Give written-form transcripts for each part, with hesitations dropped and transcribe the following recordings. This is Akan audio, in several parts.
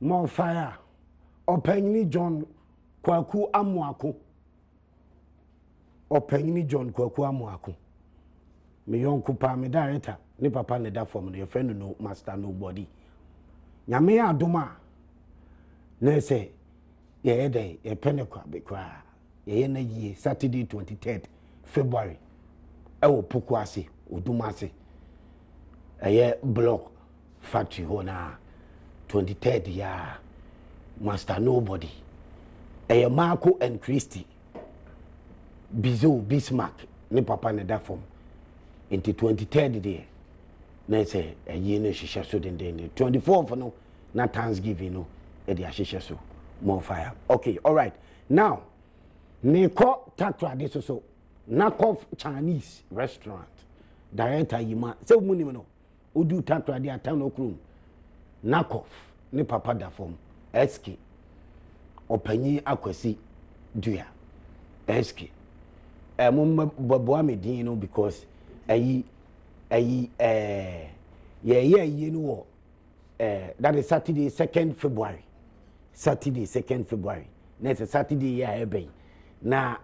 more fire Openi John Kwaku Amuako Openi John Kwaku Amuako me yonku pa me director ni papa ne da form your friend no master nobody nyame adoma na say ye dey e penekwa be kwa ye na yi Saturday 23rd February e wo poku ase oduma ase eye block factory ho na 23rd ya master nobody eye Marco and Christy Bizo Bismarck ni papa ne da form into 23rd day na say eye na shisha so den 24th no na Thanksgiving no e dey shisha so more fire. Okay, all right. Now, Neko Takra this so Nakov Chinese restaurant. Director Yima. Say money no. Udu Takra dia town okrum. Nakov ni papa da form. SK. Opanyi akwasi duya. SK. Mum bobo me din no because you know that is Saturday 2nd February. Saturday 2nd February. Next Saturday ya ebe. Na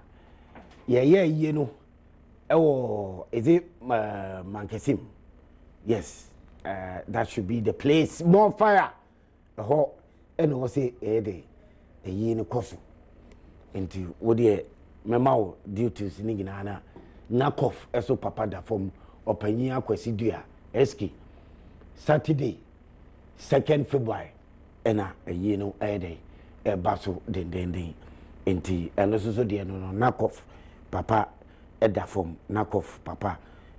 you know. Oh, is it Mankesim? Yes. That should be the place. More fire. Ho and o say day. A ye no koso. Into what ye memao due to sinigina knock off eso papa da from opanyi akwasi dua SK Saturday 2nd February ena ye no day baso den enti eno so de no knock off papa eda from knock off papa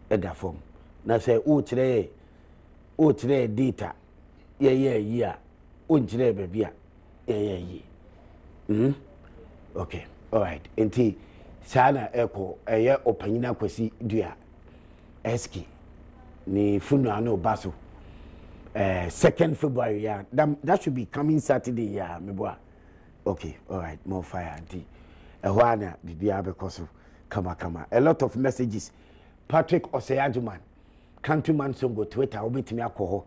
eda from na say o kire data ye a o kire baby a ye okay, all right. Enti sana eko eye opanyina kwasi dua SK ni funu ano baso 2nd February ya that should be coming Saturday ya meboa. Okay, all right, more fire anti ehwana bibia bekoso kama a lot of messages. Patrick Oseyajuman countryman songo Twitter obetimi akoho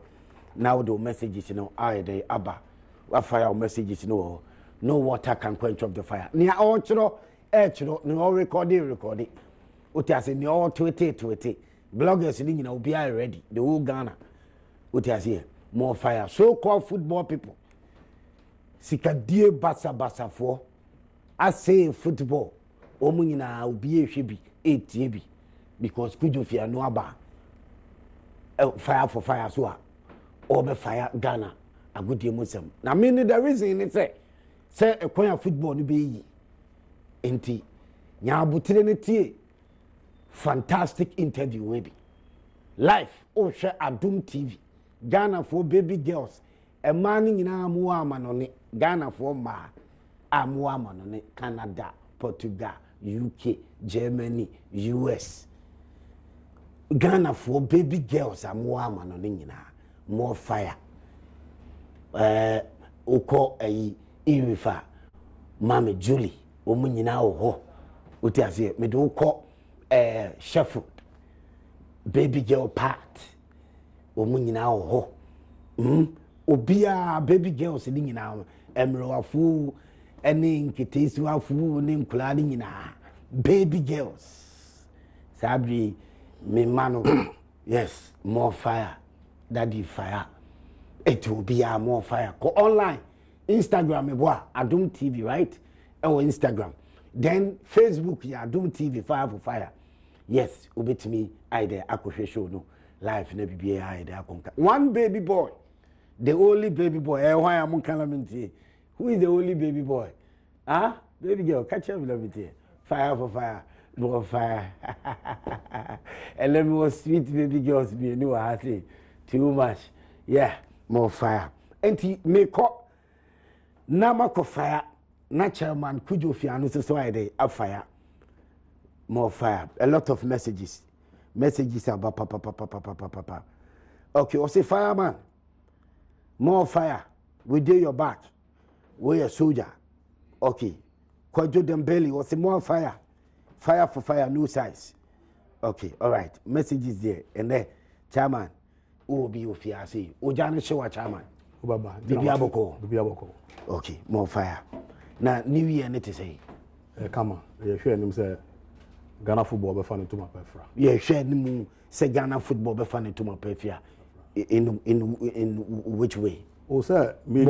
now the messages you know I dey aba wa fire messages no water can quench up the fire. Nia all chiro no all recording. Uti ase ni all tweet. Bloggers ni na obi are ready. The whole Ghana. Uti ase more fire. So called football people. Sikadie basa for. I say football. Omu nyina obi ehwe bi etie bi because kujofia no aba. Fire for fire so a. Obe fire Ghana. Agudie musem. Na me the reason is say a football ni be enti nya abutire ne tie fantastic interview we bi live o hwe Adum TV Ghana for baby girls e man nyina amu amanone Ghana for ma amu amanone Canada, Portugal, UK, Germany, US Ghana for baby girls amu amanone nyina more fire uko Irifa Mama Julie omunyina oho uti ase me do ko Sheffield baby girl part omunyina oho obia baby girls ni nyina emrowafu ene nkitesi wafu ne nkula ni nyina baby girls sabri me mano yes more fire daddy fire it will be more fire go online Instagram eboa Adum TV right Instagram then Facebook ya Adum TV fire for fire yes obetimi ide akohwe show no live na bibia ide akonka one baby boy the only baby boy why am calamity who is the only baby boy baby girl catch up love it fire for fire more fire and let me was sweet baby girls be no I say too much yeah more fire enti make up Namako fire, natural man, Kujofia, no so I day up fire. More fire. A lot of messages. Messages about papa. Okay, or say fireman. More fire. We do your back. We a soldier. Okay. Kwajo Dembele or say more fire. Fire for fire, no size. Okay, all right. Messages there. And then, chairman, Obi Ofiasi. Ojana Shewa Chairman. Baba. Bibi Aboko. Bibi Aboko. Okay, more fire. Now, New Year, need to say. Come on. You share him say Ghana football be fan to my pefra. Yeah, share him say Ghana football be fan to my pefra. In which way? Oh, sir, me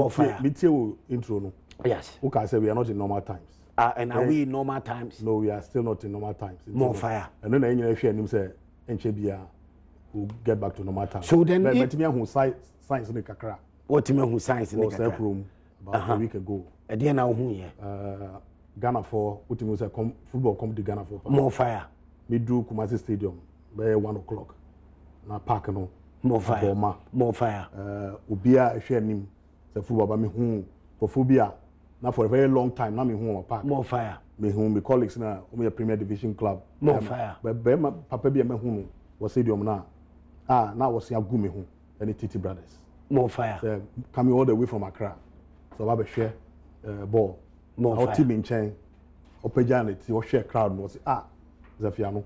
tell intro no. Yes. Who can say we are not in normal times? And are we in normal times? No, we are still not in normal times. More fire. And then you share him say Enchebia will get back to normal times. So then, but me who science in the kakra. What you mean who science in the kakra? Room about a week ago. And then now who here? Ghana for what you say football come to Ghana for. More fire. Me do Kumasi Stadium by 1 o'clock. Na park no. More fire. More fire. Ubia share him say football ba me hu for phobia. Now for a very long time na me hu park. More fire. Me hu me colleagues na me a Premier Division club. More fire. But papa bi me hu was stadium na. Now was ya gu me hu any TT brothers. More fire. So coming all the way from Accra. So I share ball. More fire. Our team in chain. Opportunity or share crowd was Zafiano.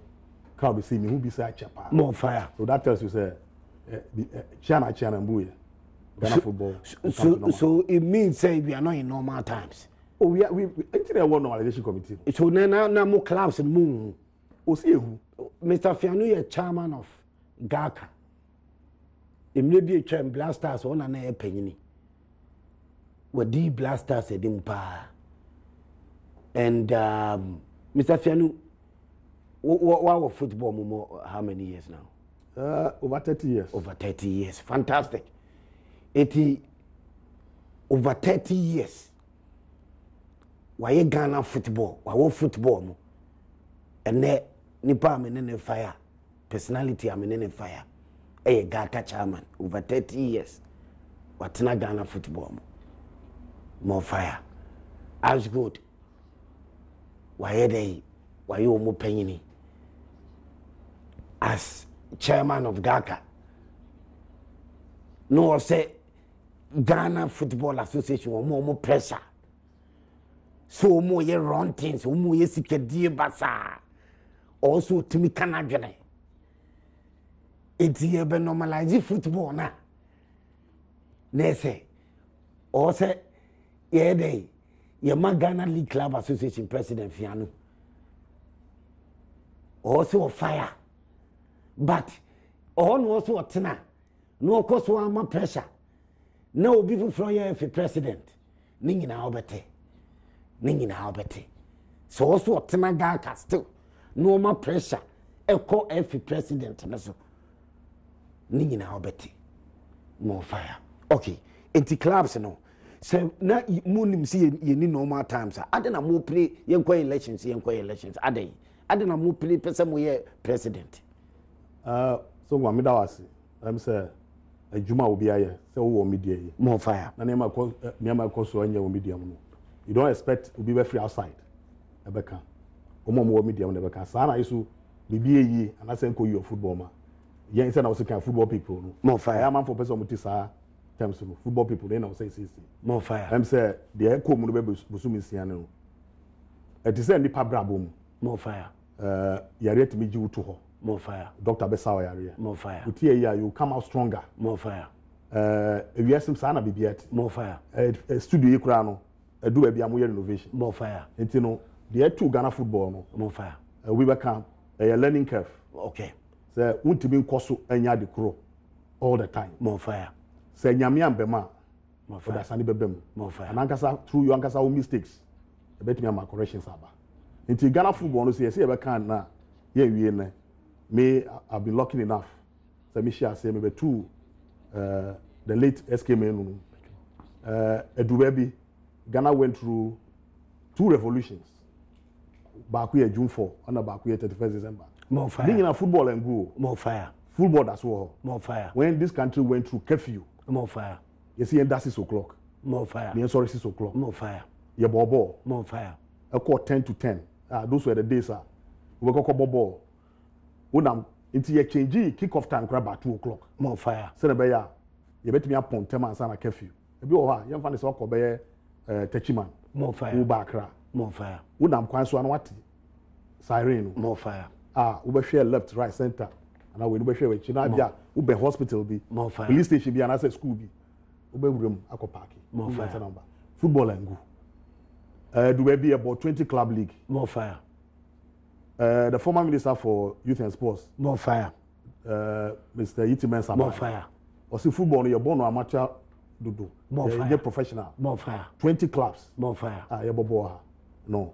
Crowd be see me who be say chapa. More fire. So that tells you say China Mbuye. Ghana football. So it means say we are not in normal times. Oh, we actually a one normalization committee. So now more clubs and moon. Oh, see who? Mr. Fianu is chairman of GACA. It may be a chairman blasters on an air penny. What the blasters said in pa. And Mr. Fianu, what football more how many years now? Over 30 years. Over 30 years. Fantastic. 80 over 30 years. Why Ghana football? Why football mo? And ne nipa amenene fire. Personality amenene fire. GACA chairman over 30 years. Watena Ghana football mo? More fire. As good. Why they? Why you mo penny? As chairman of GACA. No say Ghana Football Association more pressure. So more ye run things, more ye sikedi basa. Also to me Canadian. It's ye be normalize football na. Ne say. Or say ye day. Ye ma Ghana League Club Association President Fianu. Also fire. But on also tina. No cause one pressure. No people from here for president. Ningi na obete. Ningi na obete. So also tina GACA still. No more pressure. Eko for president. Ningi na obete. More fire. Okay. Anti clubs no. So na munim see ye ni normal times. Adena mo play yenko elections. Adena mo play person mo ye president. So Wamida was I'm say Juma will be here. So media. More fire. Na nema ko so anya media no. You don't expect to be free outside. Ebeka. Omo mo media no ebeka. Sa na isu bibi yi anasenko you football ma. Yen say na we can football people no. More fire. I am for person muti sa terms no. Football people they na say 60. More fire. I'm say the echo mu no be busumi sia no. It is nipa brabo mu. More fire. Yare to me ji wuto ho. More fire. Dr. Besawa yare. More fire. Uti you come out stronger. More fire. If you ask sana bibiet. More fire. Studio yikura no. Do bia mo renovation. More fire. Enti no, the two Ghana football no. More fire. We become a learning curve. Okay. Say untimi nkoso anya de kro all the time. More fire. Say nyame ambema. More fire. For sani bebem. More fire. And ankasa through your ankasa mistakes. E betimi am corrections aba. Enti Ghana football no say e be kan na ye wie na. Me I've been lucky enough. Say me share say me be two the late SK Menu. Edubebi Ghana went through 2 revolutions. Back here June 4, and back here 31st December. More fire. Being in football and go. More fire. Football that's all. More fire. When this country went through curfew. More fire. You see, and that's 6 o'clock. More fire. Me sorry 6 o'clock. More fire. Your ball. More fire. A call 10 to 10. Those were the days. We go ball. When I'm into your change kick-off time grab at 2 o'clock. More fire. Senebeya, you bet me upon 10 months and curfew. If you are, young fan is all called Techiman. More fire. Ubakra. More fire. When I'm quite so what siren. More fire. We share left, right, center. ana we no be hwe we chi na bia wo be hospital bi More fire. police station bi ana say school bi wo be wuram akọ park More fire. number football and go do we be about 20 club league More fire. the former minister for youth and sports More fire. Mr. Yitimen Sabah More fire. o si football no you born no amateur dodo More fire. you professional More fire. 20 clubs More fire. ah you bobo ha no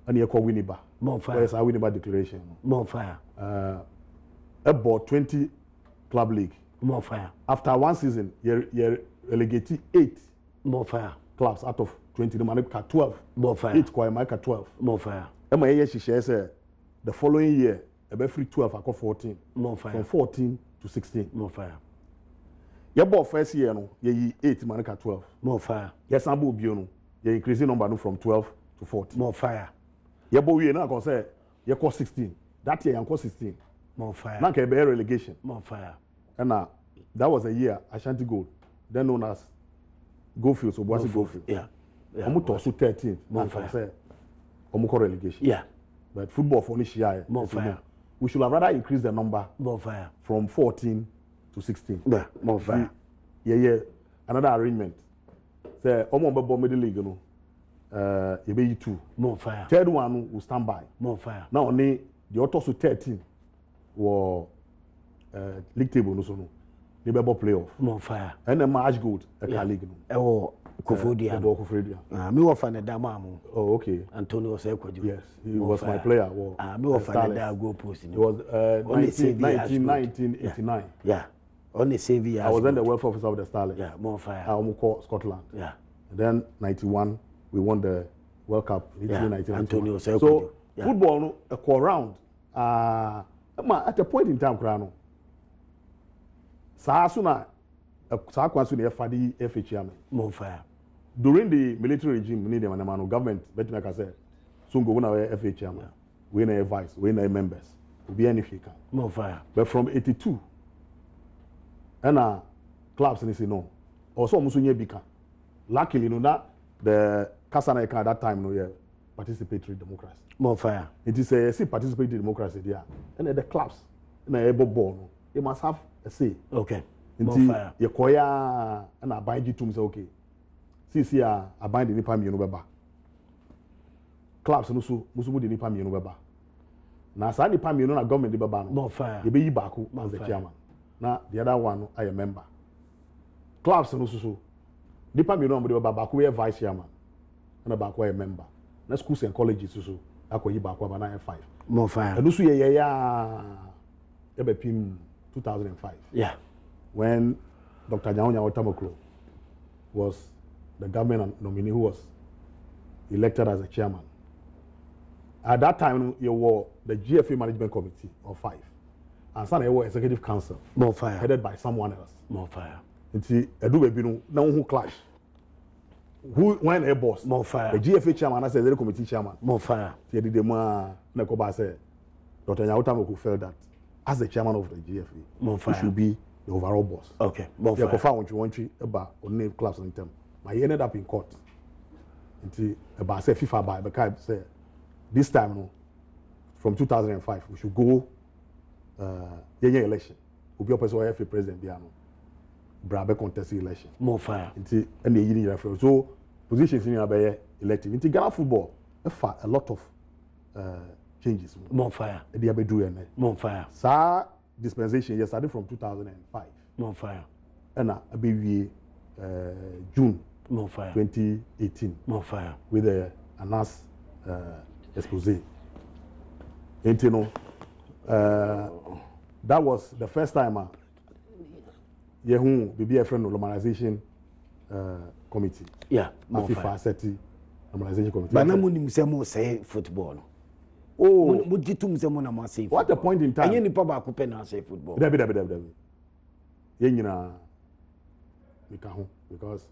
and you call Winneba More fire. yes our Winneba declaration More fire. about 20 club league More fire. after one season you relegate 8 More fire. clubs out of 20 the man 12 More fire. 8 kwa make 12 More fire. Emma ye hihye say the following year ebe free 12 akọ 14 More from fire. 14 to 16 More fire. ye ball first year no ye 8 man 12 More fire. yes abo bio no ye increase number no from 12 to 14 More fire. ye ball we na kon say ye call 16 that year yan call 16 More fire. na ke be relegation More fire. and that was a year Ashanti Gold then known as Goldfields or Boise Goldfields Yeah. Yeah. omo to so 13 More na kon fire. say omo call relegation Yeah. but football for only share More fire. we should have rather increased the number More fire. from 14 to 16 Yeah. More fire. yeah another arrangement say omo be middle league no you be 2 More fire. third one will stand by More fire. now only the auto so 13 were league table no so no they be playoff More fire. and then match gold a Yeah. league no Ewo Kofodia. the Kofodia. Me wa fa na dama mu. Oh okay, Antonio Sekwaju. yes, he More was my fire. player. Well, Me wa fa na da goal post it ni. was Only save the Ashwood. 1989. Yeah. Only save you. I was then the welfare officer of the Starlets. Yeah. More fire. I almost called Scotland. Yeah. And then 91 we won the World Cup in Yeah, 1991. Antonio Sekwaju. So Yeah. football no a core round at a point in time krano saa so na saa kwan so na fa di FA chairman More fire. during the military regime ni dem na government bet me ka say so go na FA chairman we na vice we na members obi any fika More fire. but from 82 and clubs ni say no also omuso nya bika luckily no na the kasana at that time no yeah participatory democracy More fire. it is a see participatory democracy there and the clubs na able ball no they must have a say Okay. More nti fire. ye koya na aban gitum say okay see aban de nipa mienu beba clubs no so musu de nipa mienu beba na sa nipa mienu na government de beba no More fire. ye be yi baako More as the fire. chairman na the other one no I a member clubs no so nipa mienu na de beba baako we vice chairman na baako a member na schools and colleges so akoyi baako aba na 5 More fire. enu so ye be pim 2005 Yeah. when Dr. Nyaonya Otamoklo was the government nominee who was elected as a chairman. At that time, you were the GFA Management Committee of 5. And some were Executive Council, More fire. headed by someone else. More fire. Nti Edu Bebino, now who clash? Who when a boss? More fire. The GFA chairman, I said the committee chairman. More fire. He did the man, Nekoba said, Dr. Nyaonya Otamoklo felt that as the chairman of the GFA, More he fire. should be the overall boss. Okay. More Yeah, fire. kofa want about on class on them. I ended up in court. Until about say FIFA by because say this time no, from 2005 we should go election. We be person FA president biano. Brabe contest election. More fire. Until and the year reference. So positions in be elective. Until Ghana football a lot of changes. More fire. They be doing. More fire. Sa dispensation yes started from 2005. More fire. And we June More fire. 2018 More fire. with a announced expose. And you know, that was the first time Yehu BBF normalization committee. Yeah. More FIFA fire. SETI normalization committee. But na mo nim se mo say football. Oh, Mo gitum se mo na mo say. what a point in time. Enye nipa ba ko pe na say football. Dabi. Ye nyina mika ho because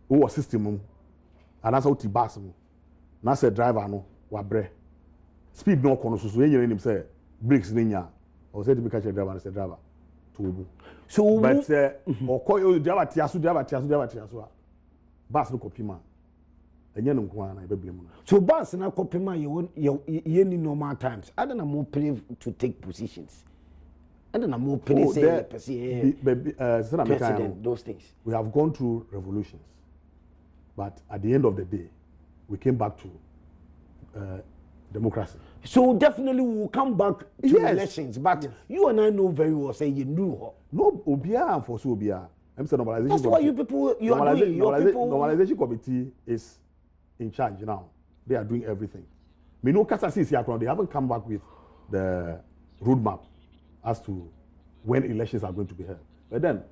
who was system mu anasa uti bus mu na say driver no wabrɛ speed no kono so ye nyina nim say brakes ne nya o say to be catch driver na say driver to obu So but okoy driver tiaso a bus no kopima enye no nko na ebeblem no so bus na kopema ye ni normal times. I don't know more play to take positions. And then I'm more penny say president, those things. We have gone through revolutions, but at the end of the day, we came back to democracy. So definitely we will come back to elections, but you and I know very well say you knew. No, Obia and for Obia. I'm saying normalization. That's why you people you are doing. Your people normalization committee is in charge now. They are doing everything. Me no Kasa is here. They haven't come back with the roadmap as to when elections are going to be held. But then,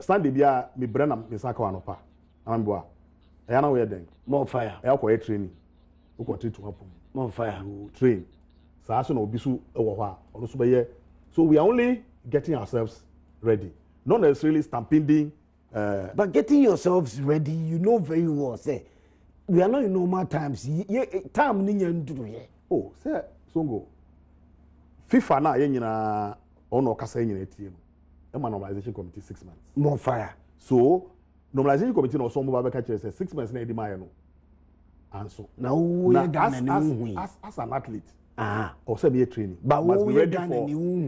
Sunday bia me brand me saka wanopa. Amboa. I know where then. More fire. I have training. We continue to happen. More fire. You train. So no bisu so we are only getting ourselves ready. Not necessarily stampeding. But getting yourselves ready, you know very well. Say, we are not in normal times. Time ni do here. Oh, say Songo. FIFA na yenyina ono kasa yenyina etie no. Normalization committee 6 months. More fire. So normalization committee no so mo ba ka say 6 months na edi ma no. And so now we are done as an athlete. Or say be training. But we are done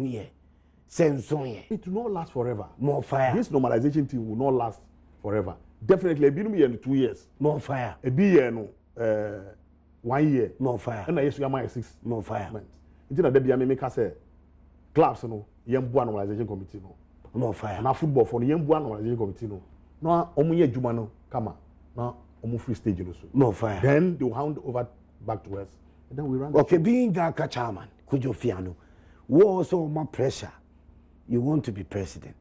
here. It will not last forever. More fire. This normalization thing will not last forever. Definitely, a bit in 2 years. More fire. A year, no, 1 year. More fire. And I used to have 6 more fire. Until the baby, I make us say, clubs, no, young normalization committee, no. More fire. And our football for the young normalization committee, no. No, omuye jumano, come on. No, free stage, no. More fire. Then they will hand over back to us. And then we run. Okay, being Gaka chairman, Kujo Fiano, was also more pressure. You want to be president.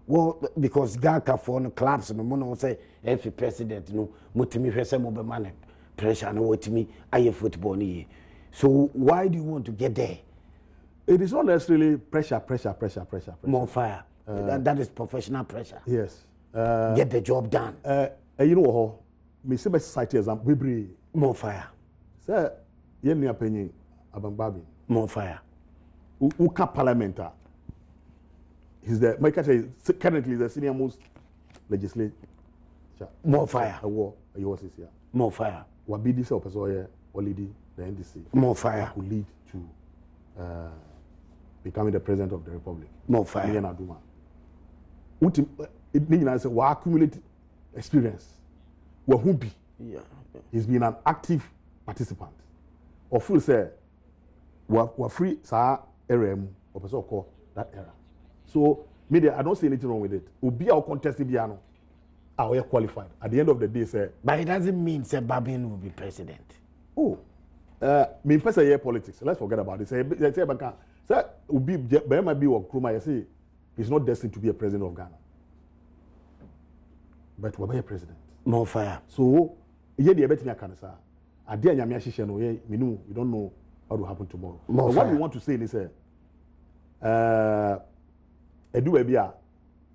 Well, because Gaka for the clubs no mono say if president no mutimi hwese mo be man pressure no wotimi aye football ni. So why do you want to get there? It is not necessarily pressure. More fire. That is professional pressure. Yes. Get the job done. You know me say society example we more fire. Say ye nua panyin abambabi. More fire. Uka parliamentar. He's the currently the senior most legislator. More fire. A war. He was this year. More fire. Wabidi se opesoye olidi the NDC. More fire. Could lead to becoming the president of the republic. More fire. Aduma. It means wa accumulate experience. Wa humbi. Yeah. He's been an active participant. Or full say wa free sa RM opeso call that era. So, media, I don't see anything wrong with it. Will be our contest Biano. Are qualified. At the end of the day, sir. But it doesn't mean Sir Babin will be president. Oh, me personally, politics. Let's forget about it. Say, sir, will be Bema be or Kruma. I say, he's not destined to be a president of Ghana, but will be a president. More fire. So, yeah, the bet me a cancer. I dare Yamiashi no we know we don't know what will happen tomorrow. More so what we want to say is, Edu Ebia,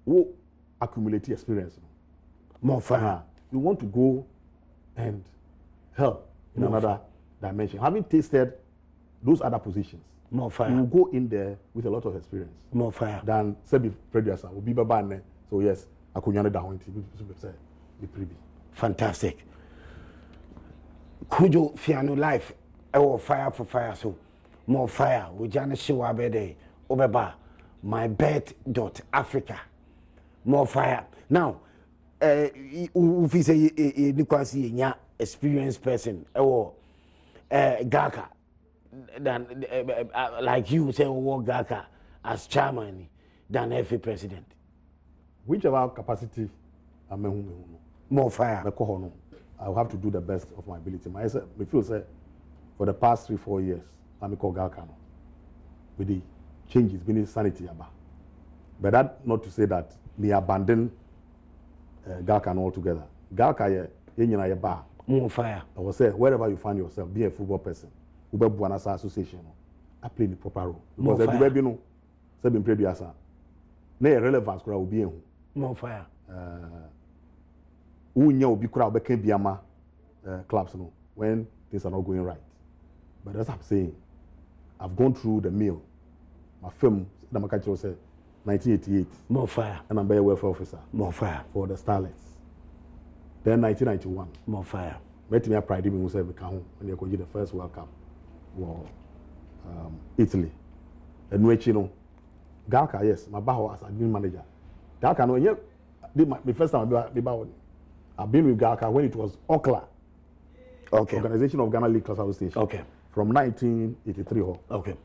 who accumulate experience. More fire. You want to go and help in another dimension. Having tasted those other positions, more fire. You will go in there with a lot of experience. More fire. Than Sebi Producer will be Babane. So yes, I could not down the privy. Fantastic. Kujo Fiano life. Fire for fire. So more fire. We just show our bed. Obeba. mybet.africa. More fire. Now, if you say you can see a experienced person, Gaka, than like you say, Gaka as chairman than every president. Whichever capacity I'm more fire. I will have to do the best of my ability. I feel say for the past 3-4 years, I'm called Gaka. With the changes, been sanity about. But that not to say that me abandon Galkan altogether. Galka ye bar. More fire. I will say wherever you find yourself, be a football person. Ube Buanasa Association. I play the proper role. Because the baby no seven previous. No relevance will be in. More fire. Unya will be crowd became Biama clubs no when things are not going right. But that's what I'm saying. I've gone through the mill. My film, the Makacho said, 1988. More fire. And I'm a welfare officer. More fire. For the Starlets. Then 1991. More fire. Met me a pride even say when you the first World Cup. War, Italy. And which Galka, yes, my baho as admin manager. Galka, no, yeah, the first time I've been with Galka when it was Okla. Okay. Organization of Ghana League Class Association. Okay. From 1983. Okay.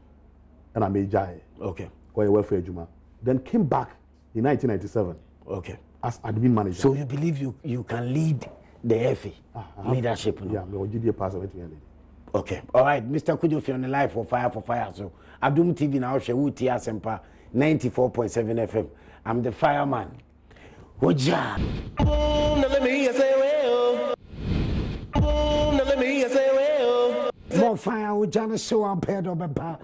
And I made Jai. Okay. For a welfare Juma. Then came back in 1997. Okay. As admin manager. So you believe you can lead the FA leadership? No? Yeah, me GDA pass away. Okay. All right, Mr. Kujofi on the live for fire. So Abdum TV now show Uti Asempa 94.7 FM. I'm the fireman. Oja. More fire, Ojana show up head of a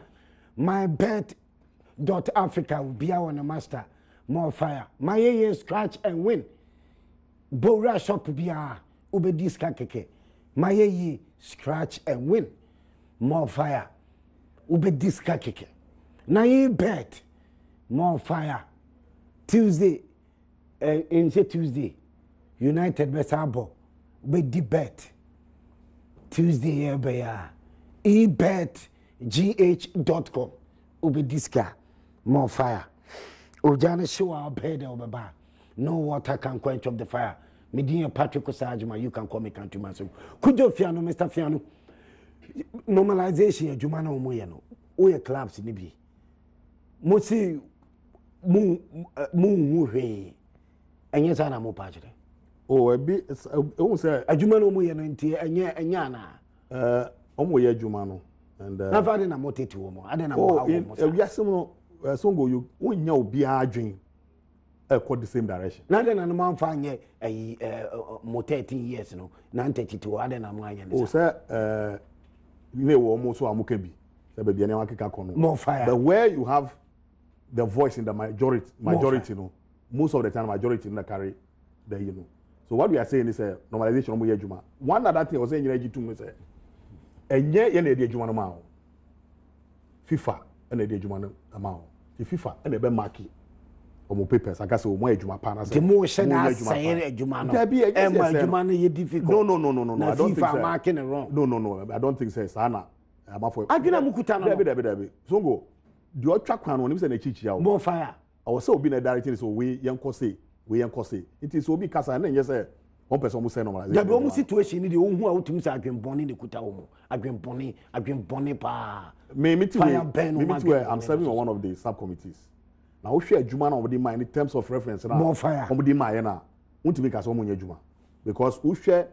my bet.africa will be our master. More fire. My year scratch and win. Bora shop be a ubediska keke. My year scratch and win. More fire. Ubediska keke. Na ye bet. More fire. Tuesday. In Tuesday. United Besabo. Ubedi bet. Tuesday ebea. ebetgh.com. Ubediska. More fire. Ojana show our bed over bar. No water can quench up the fire. Medina Patrick Osajima, you can call me countryman. So could you Fiano, Mr. Fiano? Normalization, Jumano Moyano. Oye clubs in Nibi. Mosi Moon and yes, I'm more patched. Oh, a bit, almost a Jumano Moyano and Yana. Omoye Jumano. And I've had a motive to Omo. I don't know. Yes, Songo, you won't know be arguing quite the same direction. Now then, I'm on fine more 13 years, no, 932. I don't know. Oh, sir, you know, almost so Amukebi. More fire. But where you have the voice in the majority, you know, most of the time, majority in the carry there, you know. So what we are saying is a normalization of Juma. One other thing I was saying, you to me, say, and yet, you need Juma now. FIFA and the Juma amount. The FIFA and the Bemaki. Omo papers, I guess more Juma partner. The motion as say Juma. Juma is difficult. No. I don't think so. Marking wrong. No. I don't think so. Sana. I'm for. I didn't mukutana. Debi. Songo. The other track one when say chichi ya. More fire. I was so being a director so we yanko say. It is so be kasa and then yes one person must say normalization. The whole situation is the one who out to say Agrimboni the kuta omo. Agrimboni pa. Me too. I'm serving on one of the subcommittees. Now we share Juma over the mind in terms of reference. More fire. On the mind want to make us omo Juma because we share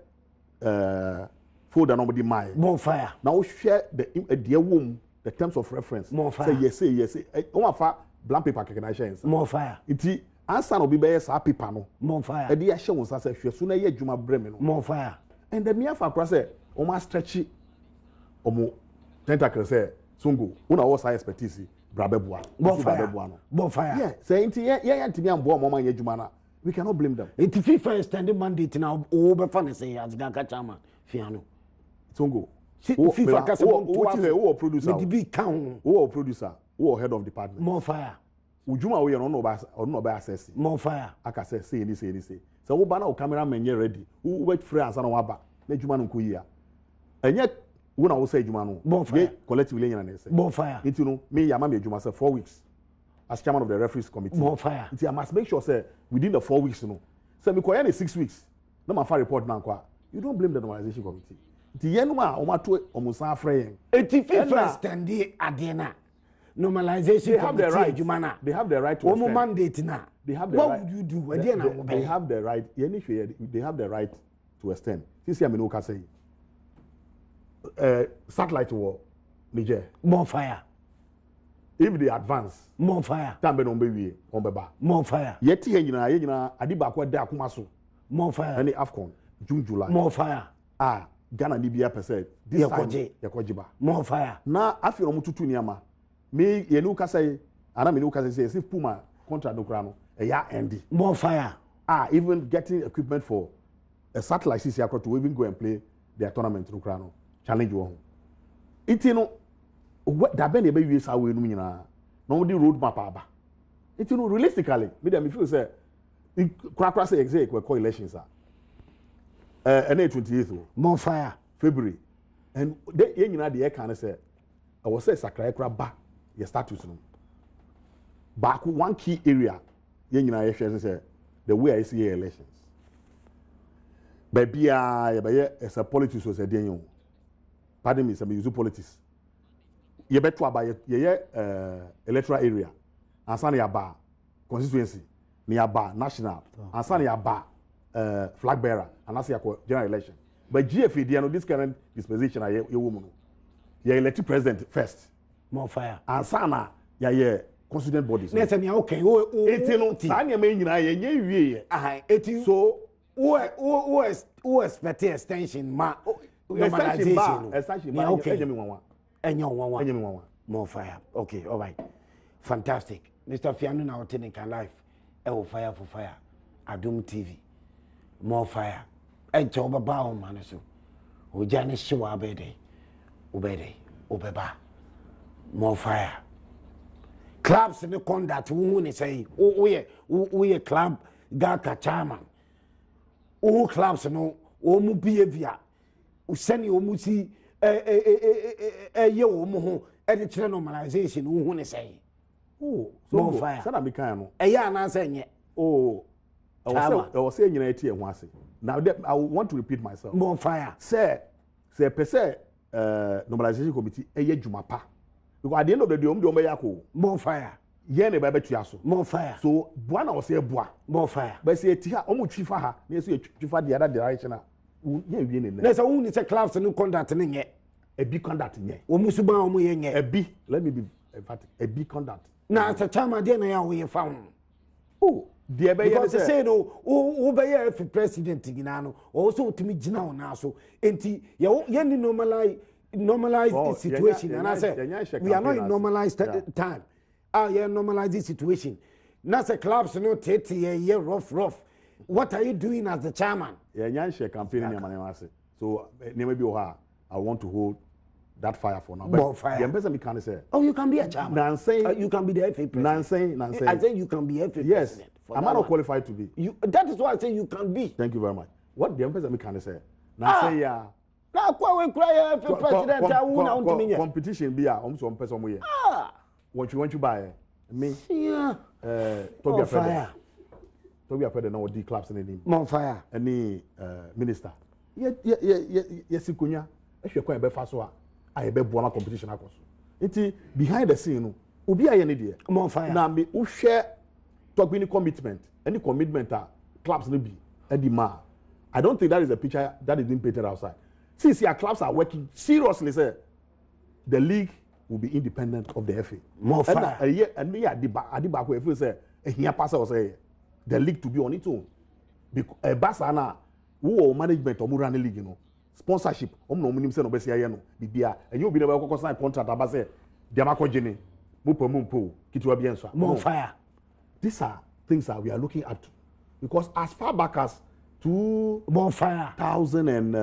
folder number the mind. More fire. Now we share the dear womb the terms of reference. More fire. Say yes. On fa blank paper can I share. More fire. Iti answer no be be sa paper no. More fire. E dey share won sa say hwe so na ye Juma breme no. More fire. And the mere fact say o ma stretch omo tentacle say Songo una wo sa expertise brabebua. More fire. Yeah, say inti ye ntimi ambo omo man ye Juma na. We cannot blame them. It FIFA extended mandate now over fun say as Gaka chairman Fiano. Songo. FIFA kasa who producer. The big count. Who producer. Who head of department. More fire. Ujuma we no ba access. More fire. Aka say any. So wo ba na o cameraman ye ready. Who wait free answer na wa ba. Na Juma no ko yi a. Enye wo na wo say Juma no. More fire. Collectively nyana na say. More fire. It you know me ya ma me Juma say 4 weeks as chairman of the referees committee. More fire. It I must make sure say within the 4 weeks you know. Say me ko 6 weeks. Na ma fa report na kwa. You don't blame the normalization committee. The yenuma o ma to omusan afre yen. FIFA extended adena. Normalization they have the right. Jumana. They have the right to extend. Mandate now. They have the what right. Would you do? They have the right. They have the right to extend. This year, I say satellite war, Niger. More fire. If they advance, more fire. Tambe no be more fire. Yet here, Adiba kwa de akumaso. More fire. Any AFCON, June, July. More fire. Ghana Libya per se. This time, Yakojiba. More fire. Now, after Omututu Niama. Me yenuka say ana me nuka say if Puma contract no krano e ya end more fire even getting equipment for a satellite CC to even go and play their tournament no krano challenge wo iti no da be na be wi sa we no nyina no the road map aba iti no realistically me dem feel say kra say exec we call elections and 28th more fire February and they nyina the e kan say I was say sakra kra ba your status no back one key area yen nyina ye hwe say the way I see elections baby as a politics was a den pardon me, some use politics ye beto aba ye electoral area ansana ya ba constituency ni ya ba national ansana ya ba flag bearer and as ya general election but GFD no this current dispensation ye woman ye elect president first more fire ansana ya constituent bodies na say me okay eti no sa na me nyina ye nye wie eti so who expect extension ma normalization extension ma enye me wanwa enye me wanwa more fire okay all right fantastic Mr. Fianu na Otene can live fire for fire Adum TV more fire enche obaba o man so oja ne hye wa bede obeba more fire clubs in the conduct who say we club gaka chairman all clubs no o mu behavior o send o mu si ye o mu ho e de kire normalization who ne say oh so more fire sana me kan no ya na say nye oh I was saying nyina eti e ho ase now I want to repeat myself more fire say per normalization committee ye dwuma pa because at the end of the day do yakọ more fire ye ne ba betua so more fire so bua na o say bua more fire but say ti ha o mu twifa ha na so twifa the other direction a ye wie ne na say who ni say clubs no conduct ne nye a big conduct nye o mu suban o mu ye nye a big let me be emphatic a big conduct na say chairman dey na ya wo ye fa oh the be because say no who be here for president gina no also utimi gina ona so enti ye ni normalized situation and I say we are not in normalized time yeah normalized situation now say clubs no tete yeah rough what are you doing as the chairman yeah nyanshe campaign ni amane say so maybe I want to hold that fire for now but the person me can say oh you can be a chairman Nansay you can be the FA president Nansay I say you can be FA yes president am I not qualified to be that is why I say you can be thank you very much what the person me can say Nansay yeah na kwa we cry FA president a na untimi nye competition bi a so person mo ye want you buy me yeah Toby Afede na odi clubs in him more fire any minister yes ikunya ehwe kwa be fa so a be boa ma competition akoso nti behind the scene no obi aye ne de more fire na me wo hwe talk any commitment clubs no be edi ma I don't think that is a picture that is being painted outside since our clubs are working seriously say the league will be independent of the FA more fire and me adiba ko FA say ehia pass or say the league to be on its own because Barcelona wo management o mu run league no sponsorship o no munim say no be say ye no bibia enye obi na be kokko sign contract aba say dem akogene mo po kitwa bi enso more fire these are things that we are looking at because as far back as more fire 2000 and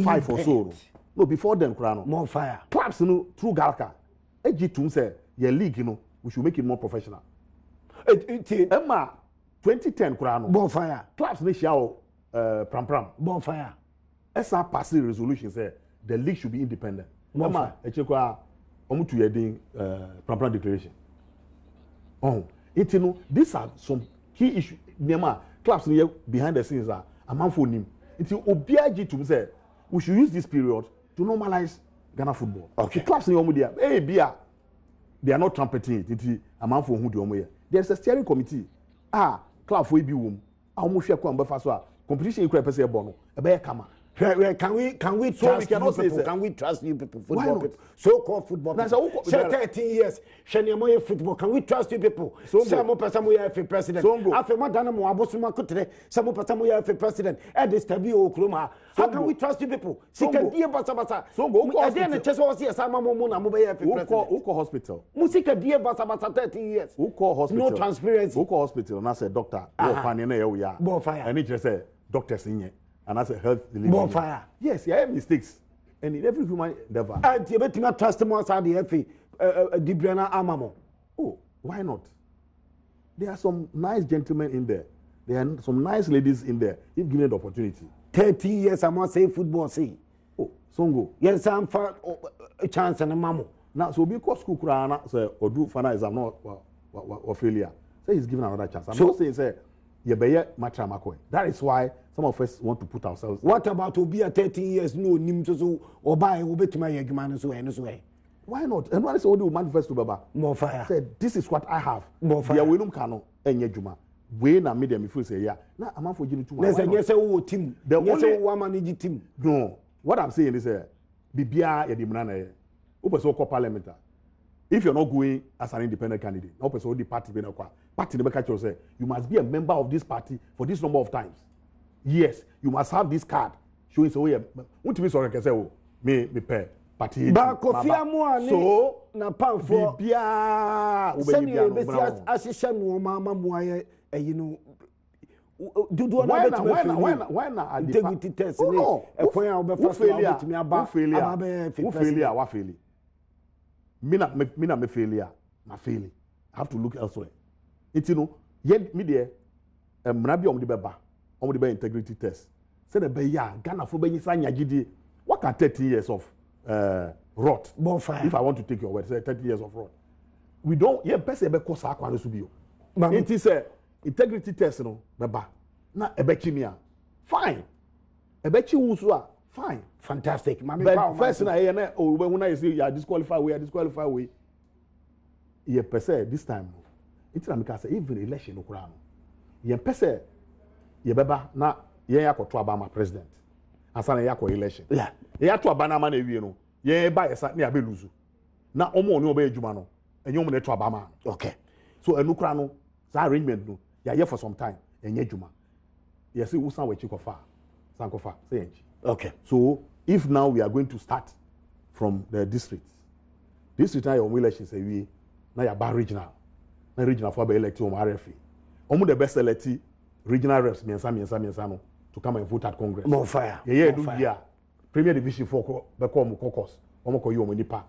five or so no before then krano more fire clubs no through Galka tum say your league we should make it more professional Emma 2010 krano more fire clubs no shao pram more fire esa pass the resolution say the league should be independent Emma echekwa omutu yedin pram declaration these are some key issues nema clubs behind the scenes are amanfo nim nti obiaji tum say we should use this period to normalize Ghana football okay clubs ni dia they are not trumpeting it nti amanfo hu de omo there's a steering committee club for bi wom omo hwe kwa mbefa so competition equal person e bo no e be kama can we trust you people? Can we trust you people? Football people, so-called football people. 13 years. Shania football. Can we trust you people? Some person we have a president. After Madonna Moabosuma Kutre, some person we have a president. And this Tabio Okloma. How can we trust you people? Sika dia basabasa. So go. Again, the chess was here. Some Mona Mobile president. Uko hospital. Musika dia basabasa 13 years. Uko hospital. No transparency. Uko hospital. And I said, doctor. Bonfire. And he just said, doctors in here. And as a health delivery. Bonfire. Yes, you have mistakes. And in every human endeavor. And you better not trust them outside the FA. Dibriana Amamo. Oh, why not? There are some nice gentlemen in there. There are some nice ladies in there. If given the opportunity. 30 years, I must say football, say. Oh, Songo. Yes, I'm for a chance and a mammo. Now, so because school crana, say, or do final exam, not failure. Say he's given another chance. I'm not saying say you be match Makwe. That is why some of us want to put ourselves. What about Obi at 13 years? No, nim so or buy Obetima Yagman so and so way. Why not? And what is all the manifest to Baba? More fire. Said this is what I have. More fire. Yeah, we don't cano any juma. We na medium if you say yeah. Now I'm for you to. There's a yes, a team. The only one manage team. No, what I'm saying is Bibia Edimana. Open so called parliament. If you're not going as an independent candidate, no person the party be party never catch you say you must be a member of this party for this number of times. Yes, you must have this card showing so yeah. Want to be sorry can say oh me pay party. But Kofi Amuani so na pan for Bibia Bibia assistant no mama moye you know do why na integrity test ni e kwan a obefa so betimi aba failure wa failure me failure na failure I have to look elsewhere it you know yet me there mna bi omde beba omde be integrity test say the be ya Ghana for be nyisa nyagidi what can 30 years of rot if I want to take your word say 30 years of rot we don't yeah person be cause akwa no so bi o it is integrity test no beba na ebechi me fine ebechi wusu a fine fantastic but first na here na oh when you say you are disqualified we ye pese this time no it na me can say even election no kura no ye pese ye beba na ye yakoto abama president asana yakọ election yeah ye yato abana ma na ewie no ye ba yesa na abe luzu na omo oni oba ejuma no enye omo na to abama okay so enukura no sa arrangement no ya ye for some time enye ejuma ye say wo san we chi kofa san kofa say enji. Okay. So if now we are going to start from the districts now your elections say now you are regional na regional for be elect on RFA omo the best elect regional reps miensa no to come and vote at Congress. More fire. Yeah do here Premier Division 4 be come caucus omo ko yo omo nipa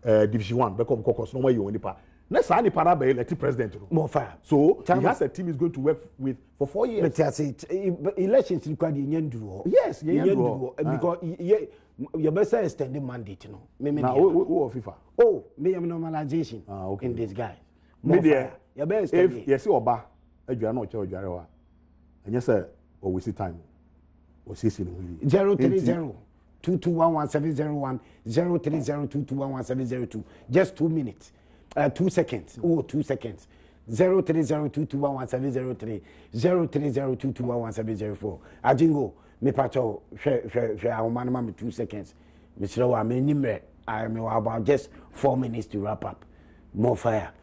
Division 1 be come caucus no mo yo omo nipa na sa nipa na be elect president. More fire. So he has a team he's going to work with for 4 years. But I say elections require the nyendu. Yes, nyendu because your best extended mandate no. Now who FIFA? Oh, me am normalization okay. in this guy. More fire. Your best if you see oba adwa na oche odwarewa. Enye say o we see time. O see 030 2211701 03022111702 just 2 minutes. 2 seconds. 2 seconds. 03022111703 03022111704. Ajingo me pacho she awoma me 2 seconds. Me sure wa me nimre I me about just 4 minutes to wrap up. More fire.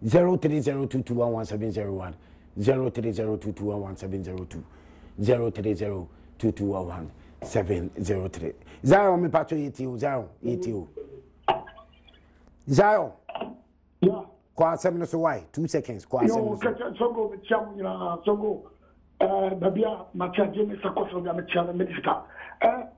03022111701 03022111702 03022111703 Zion me pacho yeti Zion Zion yeah. Kwa 7 so why 2 seconds kwa 7 so go with cham na so go babia machaje me sakoso ga me chama minister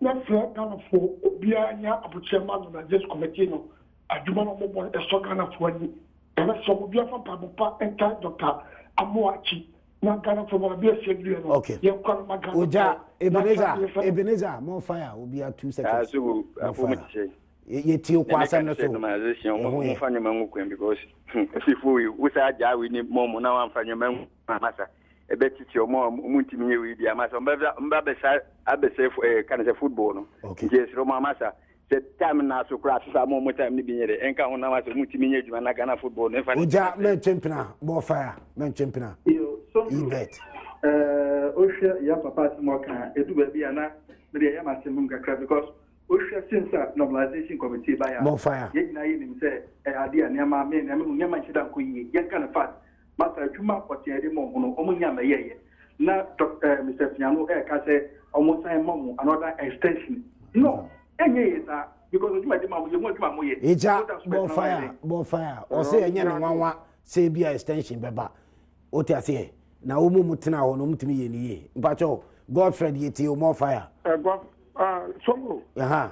na fre kana fo obia nya abuchema no na just committee no aduma no mo bon e so kana fo ani e so obia fa pa enta Dr. Amoachi na kana fo mo bia sedue no ye kwa magana oja Ebenezer more fire obia 2 seconds so yeti kwa 7 so mo fanya mangu kwem because if we say aja we ni mo na wan fanya mangu masa ebetiti omo muntimi nye we dia masa mba besa abese kan say football no yes roma masa se time na so kra sa mo time ni binyere enka ho na masa muntimi nye djuma na Ghana football no fanya oja men champion more fire men champion you bet ohwe ya papa smoka edu ba bia na me ya masem kakra because ohwe since normalization committee by ya more fire yegina nim say ade a nema me na me nyama chida nko yi yenka na fat masa twuma potiere mo hono omunya ma yeye na Mr. Piano ka say almost say mom another extension no enye yesa because twuma de mamu ye mo twuma mo ye eja more fire o say enye ne nwanwa say bia extension beba o ti ase na wo mu mutena ho no mutimi ye ni ye mpacho Godfred yeti o more fire songo aha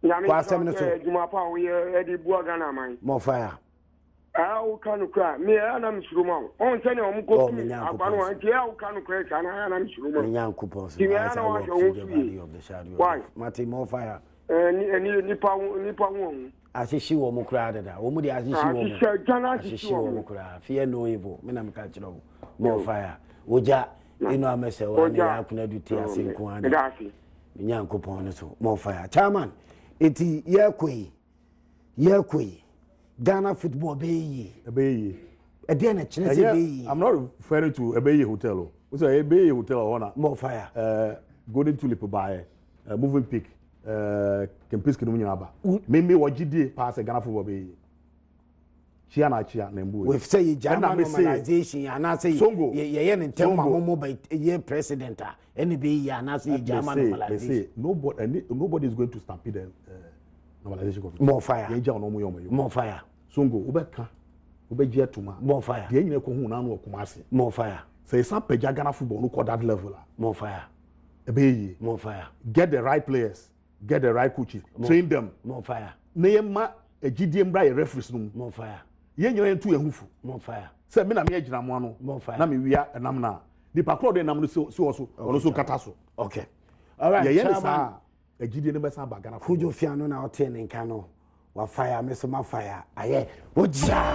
kwa 7 so juma pa wo ye edi bua Ghana man more fire o kanu kra me ana msuruma on sene o mko abanu anti o kanu kra kana ana msuruma nyanku pos ti ana wa jo wu why Martin more fire ni pa won ahyehyɛ wɔ mo kura dada wo mu de ahyehyɛ wɔ mo ahyehyɛ wɔ mo kura fear no evil me na me ka kyerɛ wo mo fire oja ino amese wa ne akuna duti ase nko ane me nyankopɔn no so mo fire chairman eti yakoi Ghana football be ɛdeɛ na kyerɛ sɛ be I'm not referring to Ebeye Hotel. We say Ebeye Hotel or more fire Golden Tulip by Moving Peak Kempiski no nyaba me wagidi pass Ghana football be chia na mbu we say German normalization and I say ye ntem mamomo by ye president any be and I say German normalization nobody is going to stampede the normalization more fire more fire Songo ubeka ubeje tuma more fire de nyine ko hu na no Kumasi more fire say some peja Ghana football no call that level more fire Ebeye more fire get the right players get the right coaches train them more fire na yema ejidie mbra ye referees no more fire ye nyina ntu ehufu more fire say me na me agina mo ano na me wia enam na di pakro de nam no so ono so kata so okay all right ye sa ejidie ne be sa ba Ghana Kujo Fiano na hotel nka no wa fire me so ma fire aye oja